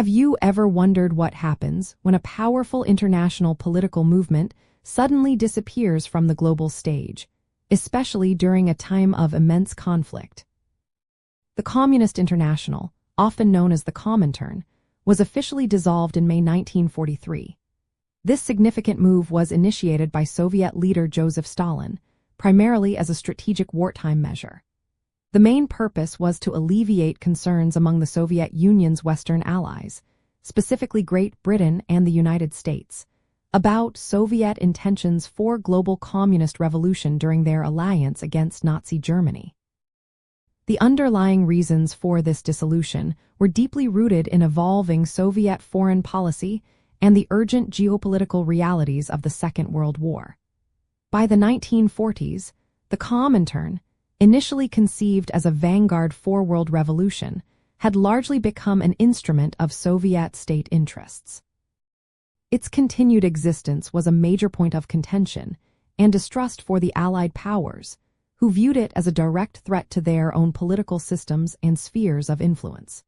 Have you ever wondered what happens when a powerful international political movement suddenly disappears from the global stage, especially during a time of immense conflict? The Communist International, often known as the Comintern, was officially dissolved in May 1943. This significant move was initiated by Soviet leader Joseph Stalin, primarily as a strategic wartime measure. The main purpose was to alleviate concerns among the Soviet Union's Western allies, specifically Great Britain and the United States, about Soviet intentions for global communist revolution during their alliance against Nazi Germany. The underlying reasons for this dissolution were deeply rooted in evolving Soviet foreign policy and the urgent geopolitical realities of the Second World War. By the 1940s, the Comintern, initially conceived as a vanguard for world revolution, had largely become an instrument of Soviet state interests. Its continued existence was a major point of contention and distrust for the Allied powers, who viewed it as a direct threat to their own political systems and spheres of influence.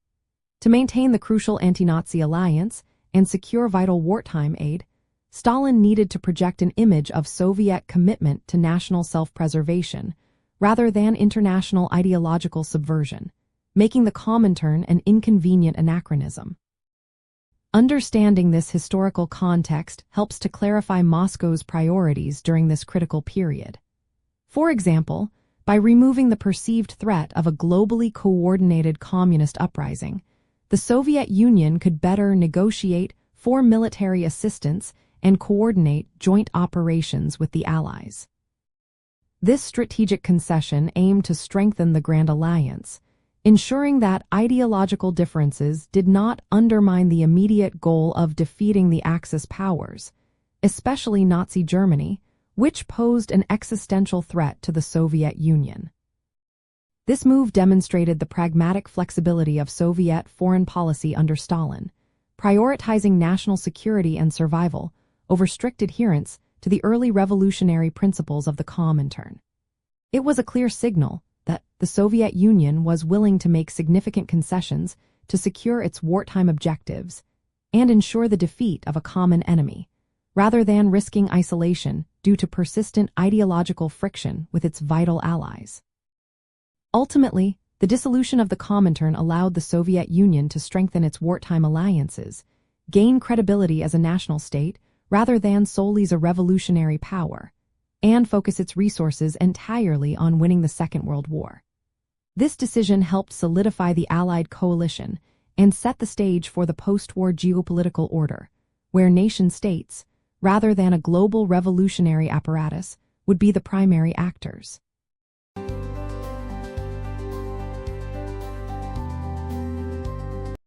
To maintain the crucial anti-Nazi alliance and secure vital wartime aid, Stalin needed to project an image of Soviet commitment to national self-preservation rather than international ideological subversion, making the Comintern an inconvenient anachronism. Understanding this historical context helps to clarify Moscow's priorities during this critical period. For example, by removing the perceived threat of a globally coordinated communist uprising, the Soviet Union could better negotiate for military assistance and coordinate joint operations with the Allies. This strategic concession aimed to strengthen the Grand Alliance, ensuring that ideological differences did not undermine the immediate goal of defeating the Axis powers, especially Nazi Germany, which posed an existential threat to the Soviet Union. This move demonstrated the pragmatic flexibility of Soviet foreign policy under Stalin, prioritizing national security and survival over strict adherence to the early revolutionary principles of the Comintern. It was a clear signal that the Soviet Union was willing to make significant concessions to secure its wartime objectives and ensure the defeat of a common enemy, rather than risking isolation due to persistent ideological friction with its vital allies. Ultimately, the dissolution of the Comintern allowed the Soviet Union to strengthen its wartime alliances, gain credibility as a national state rather than solely as a revolutionary power, and focus its resources entirely on winning the Second World War. This decision helped solidify the Allied coalition and set the stage for the post-war geopolitical order, where nation-states, rather than a global revolutionary apparatus, would be the primary actors.